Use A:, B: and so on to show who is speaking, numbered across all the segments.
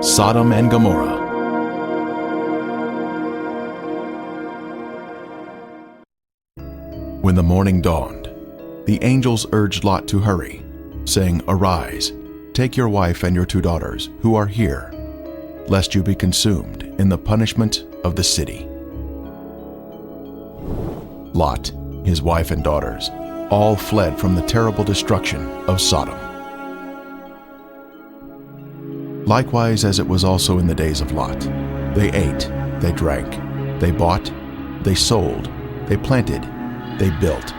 A: Sodom and Gomorrah. When the morning dawned, the angels urged Lot to hurry, saying, "Arise, take your wife and your 2 daughters, who are here, lest you be consumed in the punishment of the city." Lot, his wife and daughters, all fled from the terrible destruction of Sodom. Likewise, as it was also in the days of Lot, they ate, they drank, they bought, they sold, they planted, they built.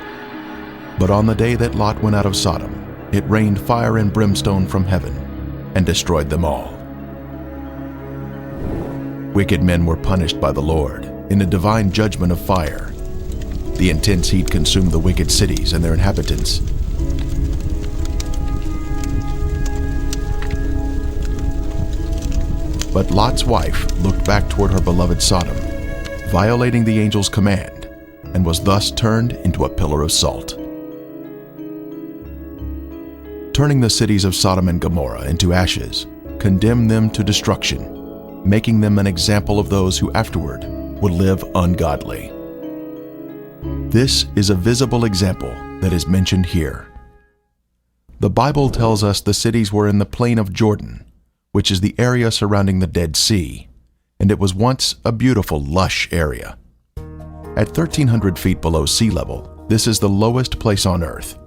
A: But on the day that Lot went out of Sodom, it rained fire and brimstone from heaven and destroyed them all. Wicked men were punished by the Lord in a divine judgment of fire. The intense heat consumed the wicked cities and their inhabitants. But Lot's wife looked back toward her beloved Sodom, violating the angel's command, and was thus turned into a pillar of salt. Turning the cities of Sodom and Gomorrah into ashes, condemned them to destruction, making them an example of those who afterward would live ungodly. This is a visible example that is mentioned here. The Bible tells us the cities were in the plain of Jordan, which is the area surrounding the Dead Sea, and it was once a beautiful, lush area. At 1,300 feet below sea level, this is the lowest place on earth,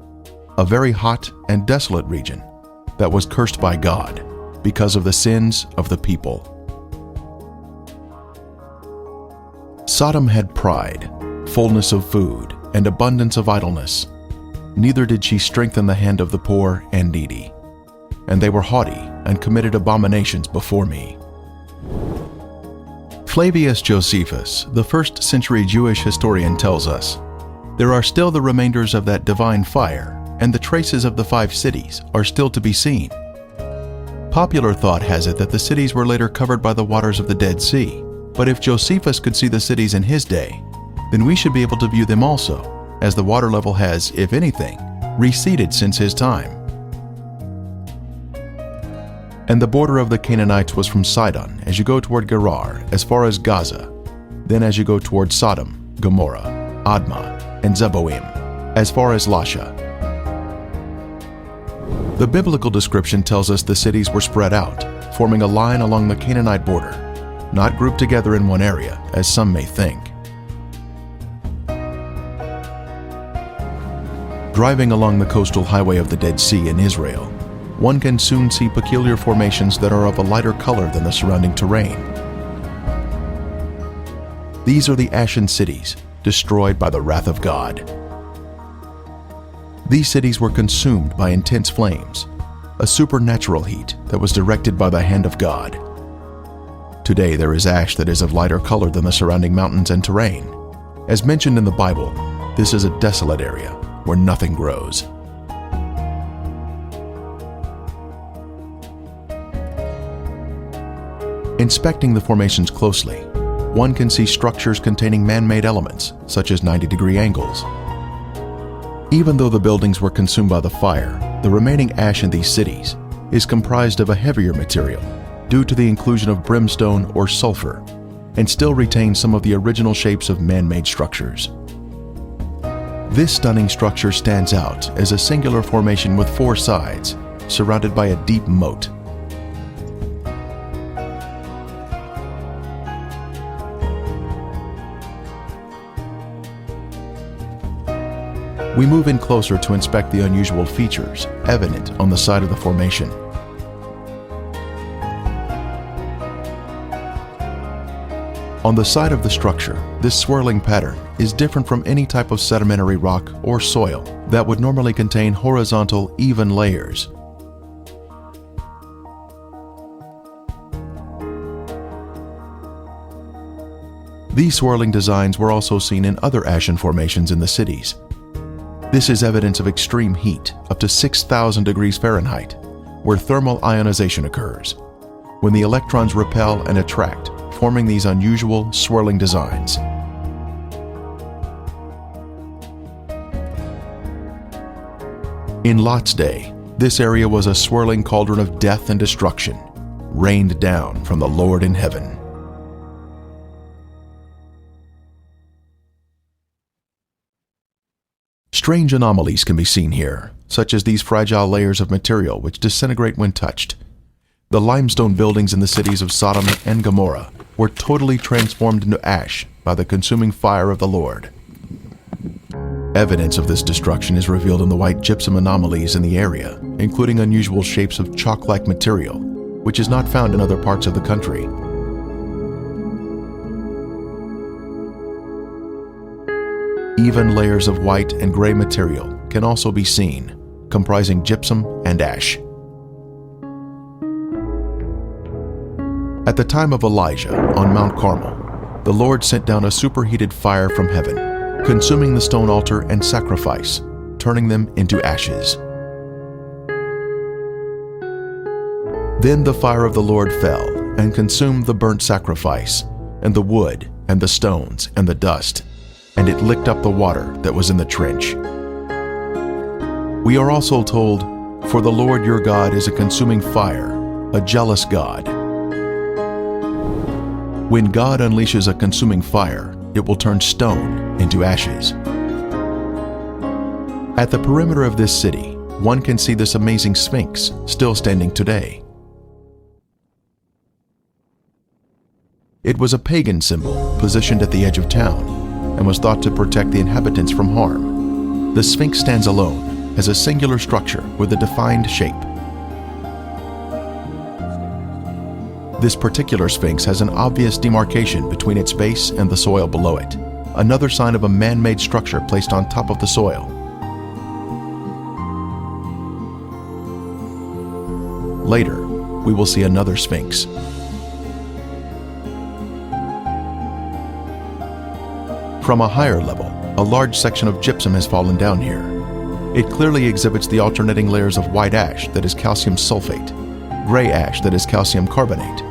A: a very hot and desolate region that was cursed by God because of the sins of the people. Sodom had pride, fullness of food, and abundance of idleness. Neither did she strengthen the hand of the poor and needy. And they were haughty and committed abominations before me. Flavius Josephus, the 1st century Jewish historian, tells us, "There are still the remainders of that divine fire, and the traces of the 5 cities are still to be seen." Popular thought has it that the cities were later covered by the waters of the Dead Sea, but if Josephus could see the cities in his day, then we should be able to view them also, as the water level has, if anything, receded since his time. And the border of the Canaanites was from Sidon as you go toward Gerar, as far as Gaza, then as you go toward Sodom, Gomorrah, Admah, and Zeboim, as far as Lasha. The biblical description tells us the cities were spread out, forming a line along the Canaanite border, not grouped together in one area, as some may think. Driving along the coastal highway of the Dead Sea in Israel, one can soon see peculiar formations that are of a lighter color than the surrounding terrain. These are the ashen cities, destroyed by the wrath of God. These cities were consumed by intense flames, a supernatural heat that was directed by the hand of God. Today there is ash that is of lighter color than the surrounding mountains and terrain. As mentioned in the Bible, this is a desolate area where nothing grows. Inspecting the formations closely, one can see structures containing man-made elements, such as 90-degree angles. Even though the buildings were consumed by the fire, the remaining ash in these cities is comprised of a heavier material due to the inclusion of brimstone or sulfur, and still retains some of the original shapes of man-made structures. This stunning structure stands out as a singular formation with 4 sides, surrounded by a deep moat. We move in closer to inspect the unusual features evident on the side of the formation. On the side of the structure, this swirling pattern is different from any type of sedimentary rock or soil that would normally contain horizontal, even layers. These swirling designs were also seen in other ashen formations in the cities. This is evidence of extreme heat, up to 6,000 degrees Fahrenheit, where thermal ionization occurs, when the electrons repel and attract, forming these unusual swirling designs. In Lot's day, this area was a swirling cauldron of death and destruction, rained down from the Lord in heaven. Strange anomalies can be seen here, such as these fragile layers of material which disintegrate when touched. The limestone buildings in the cities of Sodom and Gomorrah were totally transformed into ash by the consuming fire of the Lord. Evidence of this destruction is revealed in the white gypsum anomalies in the area, including unusual shapes of chalk-like material, which is not found in other parts of the country. Even layers of white and gray material can also be seen, comprising gypsum and ash. At the time of Elijah on Mount Carmel, the Lord sent down a superheated fire from heaven, consuming the stone altar and sacrifice, turning them into ashes. Then the fire of the Lord fell and consumed the burnt sacrifice, and the wood, and the stones, and the dust, and it licked up the water that was in the trench. We are also told, "For the Lord your God is a consuming fire, a jealous God." When God unleashes a consuming fire, it will turn stone into ashes. At the perimeter of this city, one can see this amazing Sphinx still standing today. It was a pagan symbol positioned at the edge of town and was thought to protect the inhabitants from harm. The Sphinx stands alone as a singular structure with a defined shape. This particular Sphinx has an obvious demarcation between its base and the soil below it, another sign of a man-made structure placed on top of the soil. Later, we will see another Sphinx. From a higher level, a large section of gypsum has fallen down here. It clearly exhibits the alternating layers of white ash that is calcium sulfate, gray ash that is calcium carbonate.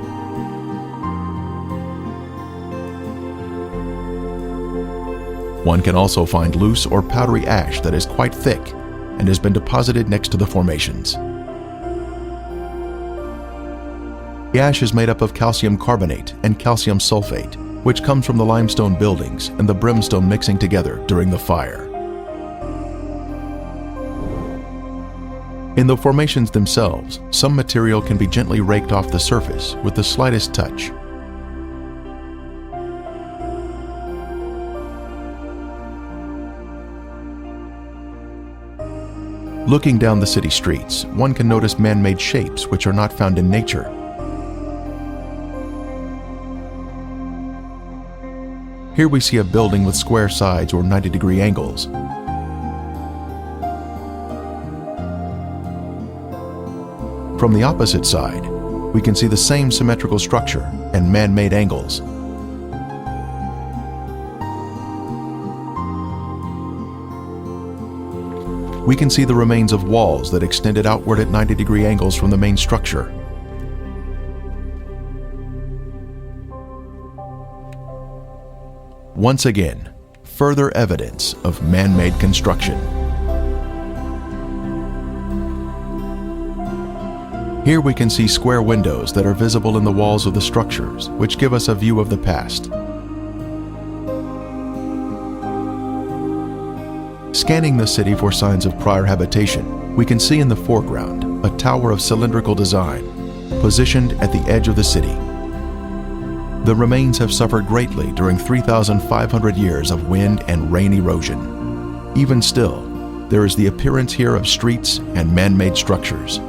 A: One can also find loose or powdery ash that is quite thick and has been deposited next to the formations. The ash is made up of calcium carbonate and calcium sulfate, which comes from the limestone buildings and the brimstone mixing together during the fire. In the formations themselves, some material can be gently raked off the surface with the slightest touch. Looking down the city streets, one can notice man-made shapes which are not found in nature. Here we see a building with square sides or 90-degree angles. From the opposite side, we can see the same symmetrical structure and man-made angles. We can see the remains of walls that extended outward at 90-degree angles from the main structure. Once again, further evidence of man-made construction. Here we can see square windows that are visible in the walls of the structures, which give us a view of the past. Scanning the city for signs of prior habitation, we can see in the foreground a tower of cylindrical design, positioned at the edge of the city. The remains have suffered greatly during 3,500 years of wind and rain erosion. Even still, there is the appearance here of streets and man-made structures.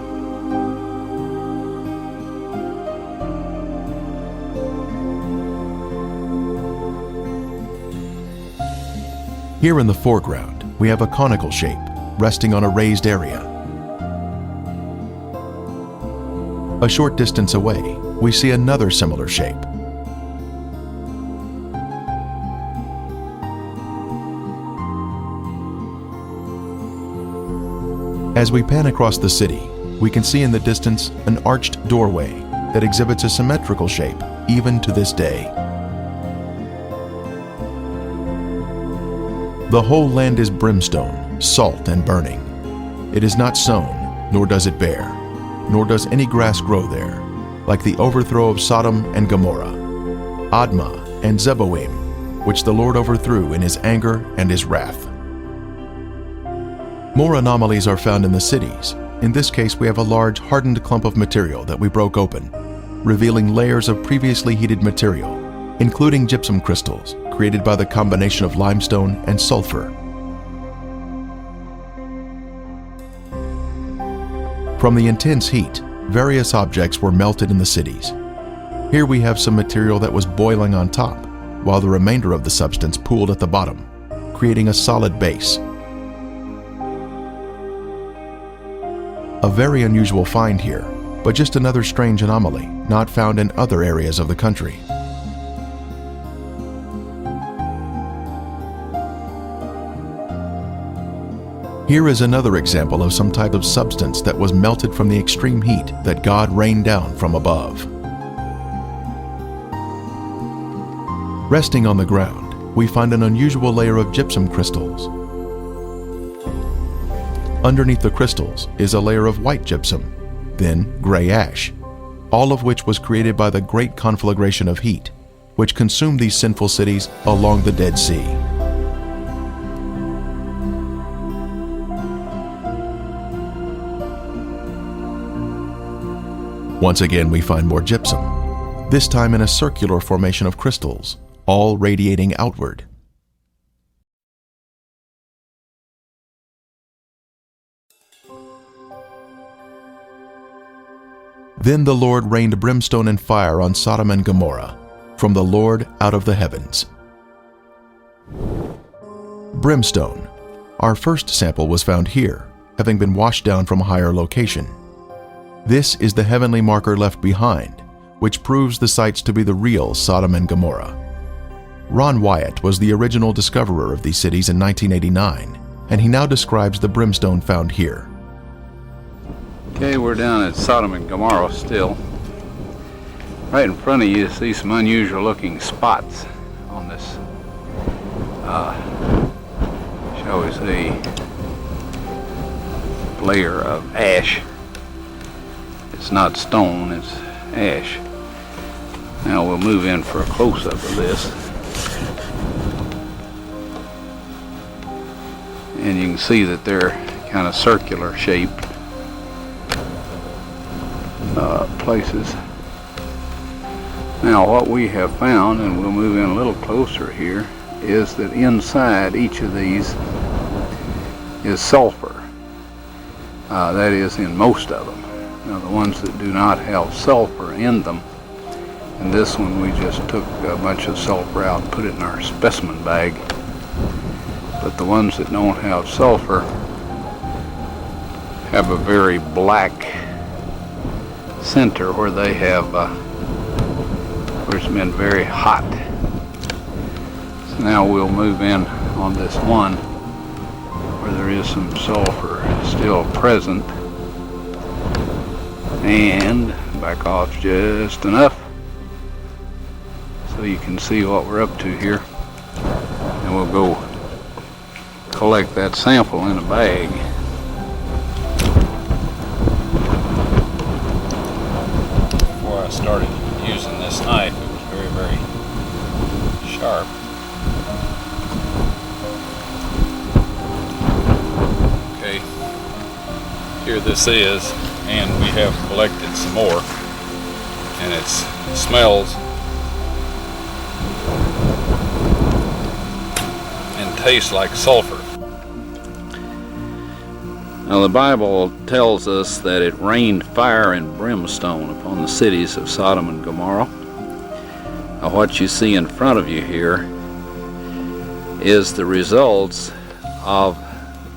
A: Here in the foreground, we have a conical shape, resting on a raised area. A short distance away, we see another similar shape. As we pan across the city, we can see in the distance an arched doorway that exhibits a symmetrical shape even to this day. The whole land is brimstone, salt and burning. It is not sown, nor does it bear, nor does any grass grow there, like the overthrow of Sodom and Gomorrah, Admah and Zeboim, which the Lord overthrew in his anger and his wrath. More anomalies are found in the cities. In this case, we have a large hardened clump of material that we broke open, revealing layers of previously heated material, including gypsum crystals created by the combination of limestone and sulfur. From the intense heat, various objects were melted in the cities. Here we have some material that was boiling on top, while the remainder of the substance pooled at the bottom, creating a solid base. A very unusual find here, but just another strange anomaly not found in other areas of the country. Here is another example of some type of substance that was melted from the extreme heat that God rained down from above. Resting on the ground, we find an unusual layer of gypsum crystals. Underneath the crystals is a layer of white gypsum, then gray ash, all of which was created by the great conflagration of heat, which consumed these sinful cities along the Dead Sea. Once again, we find more gypsum, this time in a circular formation of crystals, all radiating outward. Then the Lord rained brimstone and fire on Sodom and Gomorrah, from the Lord out of the heavens. Brimstone. Our first sample was found here, having been washed down from a higher location. This is the heavenly marker left behind, which proves the sites to be the real Sodom and Gomorrah. Ron Wyatt was the original discoverer of these cities in 1989, and he now describes the brimstone found here.
B: Okay, we're down at Sodom and Gomorrah still. Right in front of you see some unusual looking spots on this, shall we say, layer of ash. It's not stone, it's ash. Now we'll move in for a close-up of this. And you can see that they're kind of circular shaped places. Now what we have found, and we'll move in a little closer here, is that inside each of these is sulfur. That is in most of them. Now the ones that do not have sulfur in them, and this one we just took a bunch of sulfur out and put it in our specimen bag. But the ones that don't have sulfur have a very black center where they have, where it's been very hot. So now we'll move in on this one where there is some sulfur still present, and back off just enough so you can see what we're up to here, and we'll go collect that sample in a bag. Before I started using this knife, it was very, very sharp. Okay, here this is, and we have collected some more, and it smells and tastes like sulfur. Now the Bible tells us that it rained fire and brimstone upon the cities of Sodom and Gomorrah. Now what you see in front of you here is the results of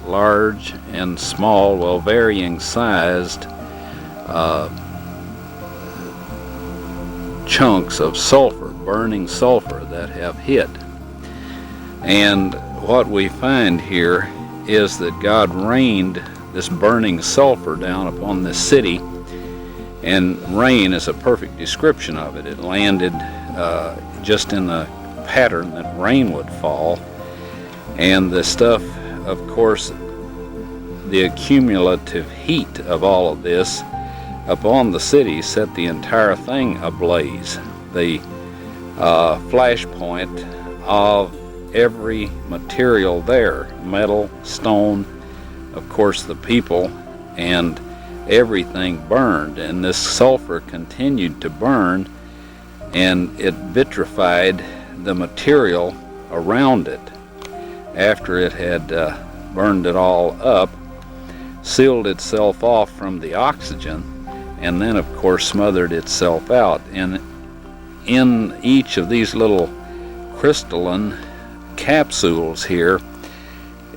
B: large and small, well, varying sized chunks of sulfur, burning sulfur that have hit. And what we find here is that God rained this burning sulfur down upon this city, and rain is a perfect description of it. It landed just in the pattern that rain would fall, and the stuff, of course, the accumulative heat of all of this upon the city set the entire thing ablaze. The flashpoint of every material there, metal, stone, of course the people, and everything burned, and this sulfur continued to burn, and it vitrified the material around it. After it had burned it all up, sealed itself off from the oxygen, and then of course smothered itself out. And in each of these little crystalline capsules here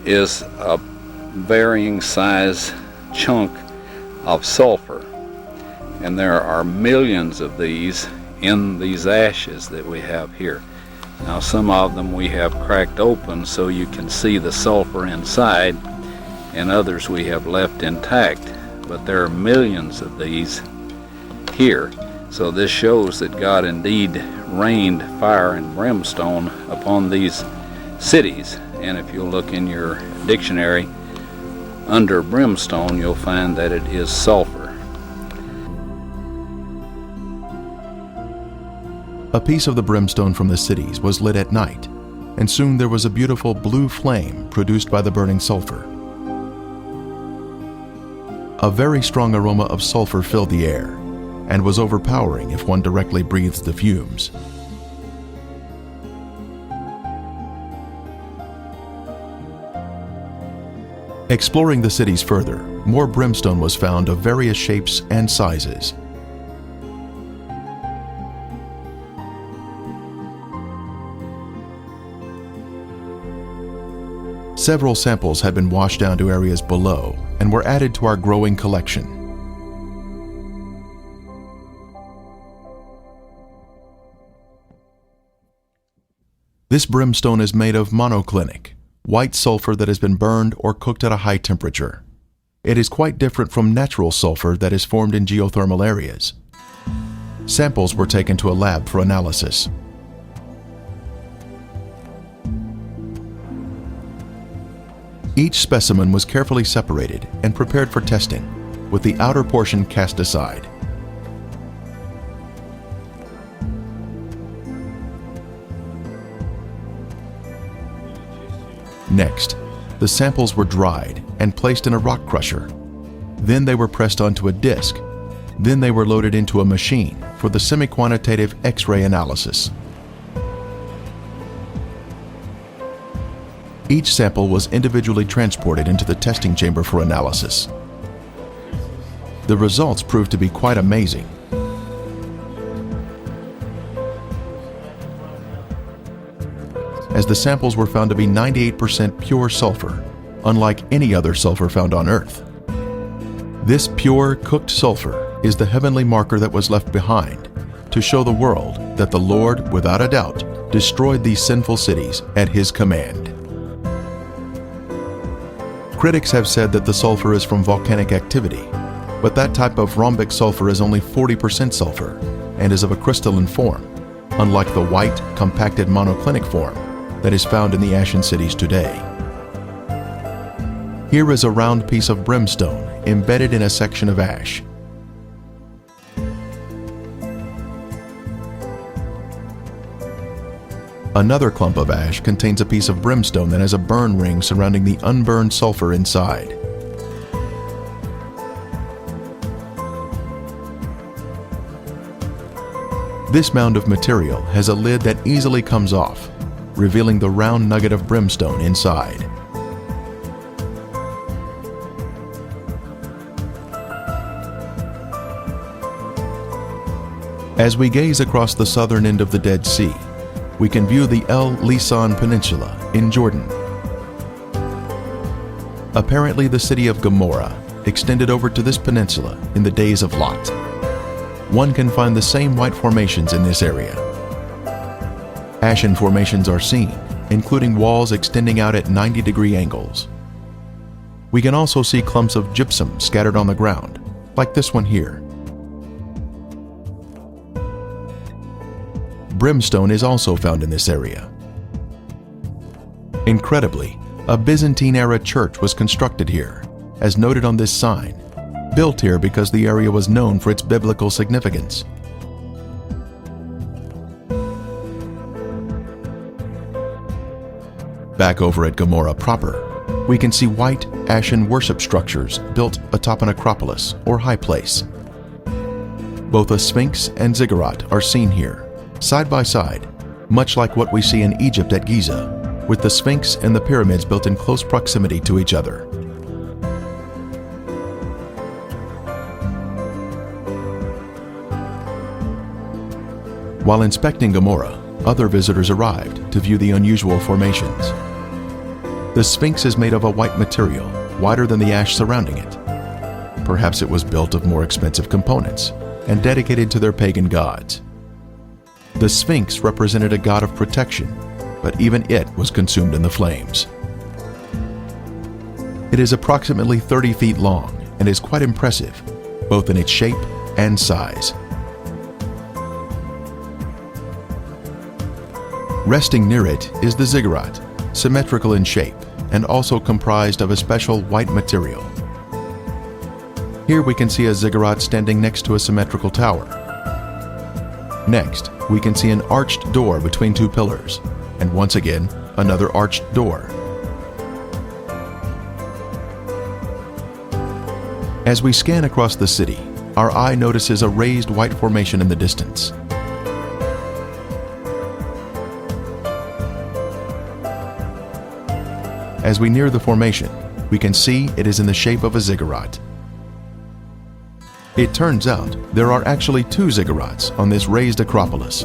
B: is a varying size chunk of sulfur, and there are millions of these in these ashes that we have here. Now some of them we have cracked open so you can see the sulfur inside, and others we have left intact, but there are millions of these here. So this shows that God indeed rained fire and brimstone upon these cities. And if you look in your dictionary under brimstone, you'll find that it is sulfur.
A: A piece of the brimstone from the cities was lit at night, and soon there was a beautiful blue flame produced by the burning sulfur. A very strong aroma of sulfur filled the air, and was overpowering if one directly breathed the fumes. Exploring the cities further, more brimstone was found of various shapes and sizes. Several samples had been washed down to areas below and were added to our growing collection. This brimstone is made of monoclinic, white sulfur that has been burned or cooked at a high temperature. It is quite different from natural sulfur that is formed in geothermal areas. Samples were taken to a lab for analysis. Each specimen was carefully separated and prepared for testing, with the outer portion cast aside. Next, the samples were dried and placed in a rock crusher. Then they were pressed onto a disc. Then they were loaded into a machine for the semi-quantitative X-ray analysis. Each sample was individually transported into the testing chamber for analysis. The results proved to be quite amazing. As the samples were found to be 98% pure sulfur, unlike any other sulfur found on Earth. This pure, cooked sulfur is the heavenly marker that was left behind to show the world that the Lord, without a doubt, destroyed these sinful cities at His command. Critics have said that the sulfur is from volcanic activity, but that type of rhombic sulfur is only 40% sulfur and is of a crystalline form, unlike the white, compacted monoclinic form that is found in the ashen cities today. Here is a round piece of brimstone embedded in a section of ash. Another clump of ash contains a piece of brimstone that has a burn ring surrounding the unburned sulfur inside. This mound of material has a lid that easily comes off, revealing the round nugget of brimstone inside. As we gaze across the southern end of the Dead Sea, we can view the El Lisan Peninsula in Jordan. Apparently, the city of Gomorrah extended over to this peninsula in the days of Lot. One can find the same white formations in this area. Ashen formations are seen, including walls extending out at 90-degree angles. We can also see clumps of gypsum scattered on the ground, like this one here. Brimstone is also found in this area. Incredibly, a Byzantine-era church was constructed here, as noted on this sign, built here because the area was known for its biblical significance. Back over at Gomorrah proper, we can see white, ashen worship structures built atop an acropolis or high place. Both a sphinx and ziggurat are seen here, side by side, much like what we see in Egypt at Giza, with the sphinx and the pyramids built in close proximity to each other. While inspecting Gomorrah, other visitors arrived to view the unusual formations. The sphinx is made of a white material, whiter than the ash surrounding it. Perhaps it was built of more expensive components and dedicated to their pagan gods. The sphinx represented a god of protection, but even it was consumed in the flames. It is approximately 30 feet long and is quite impressive, both in its shape and size. Resting near it is the ziggurat, symmetrical in shape and also comprised of a special white material. Here we can see a ziggurat standing next to a symmetrical tower. Next, we can see an arched door between two pillars, and once again, another arched door. As we scan across the city, our eye notices a raised white formation in the distance. As we near the formation, we can see it is in the shape of a ziggurat. It turns out there are actually two ziggurats on this raised acropolis.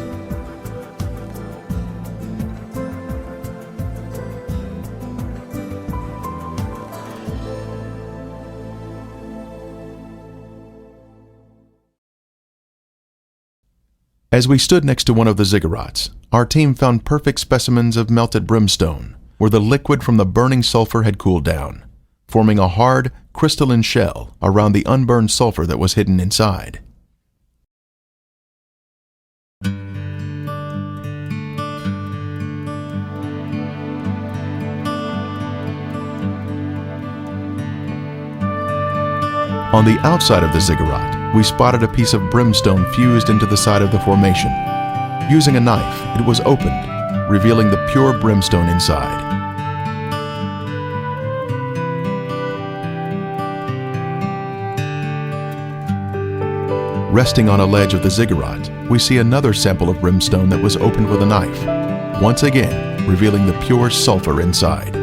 A: As we stood next to one of the ziggurats, our team found perfect specimens of melted brimstone, where the liquid from the burning sulfur had cooled down, forming a hard, crystalline shell around the unburned sulfur that was hidden inside. On the outside of the ziggurat, we spotted a piece of brimstone fused into the side of the formation. Using a knife, it was opened, revealing the pure brimstone inside. Resting on a ledge of the ziggurat, we see another sample of brimstone that was opened with a knife, once again revealing the pure sulfur inside.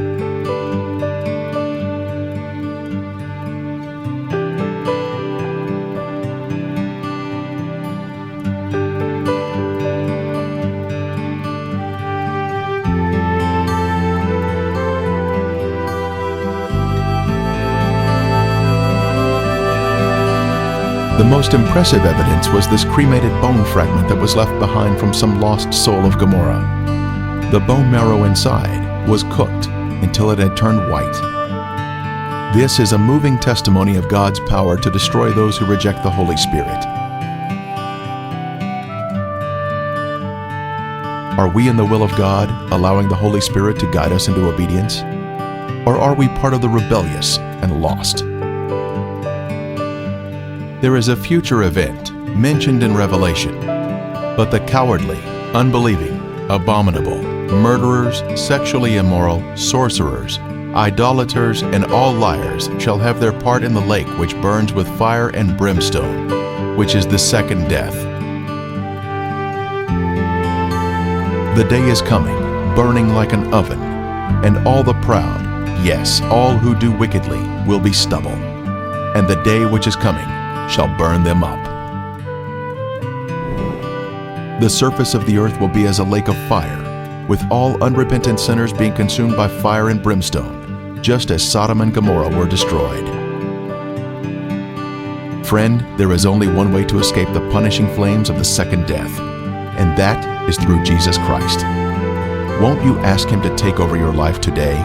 A: The most impressive evidence was this cremated bone fragment that was left behind from some lost soul of Gomorrah. The bone marrow inside was cooked until it had turned white. This is a moving testimony of God's power to destroy those who reject the Holy Spirit. Are we in the will of God, allowing the Holy Spirit to guide us into obedience? Or are we part of the rebellious and lost? There is a future event mentioned in Revelation, but the cowardly, unbelieving, abominable, murderers, sexually immoral, sorcerers, idolaters, and all liars shall have their part in the lake which burns with fire and brimstone, which is the second death. The day is coming, burning like an oven, and all the proud, yes, all who do wickedly, will be stubble, and the day which is coming shall burn them up. The surface of the earth will be as a lake of fire, with all unrepentant sinners being consumed by fire and brimstone, just as Sodom and Gomorrah were destroyed. Friend, there is only one way to escape the punishing flames of the second death, and that is through Jesus Christ. Won't you ask Him to take over your life today?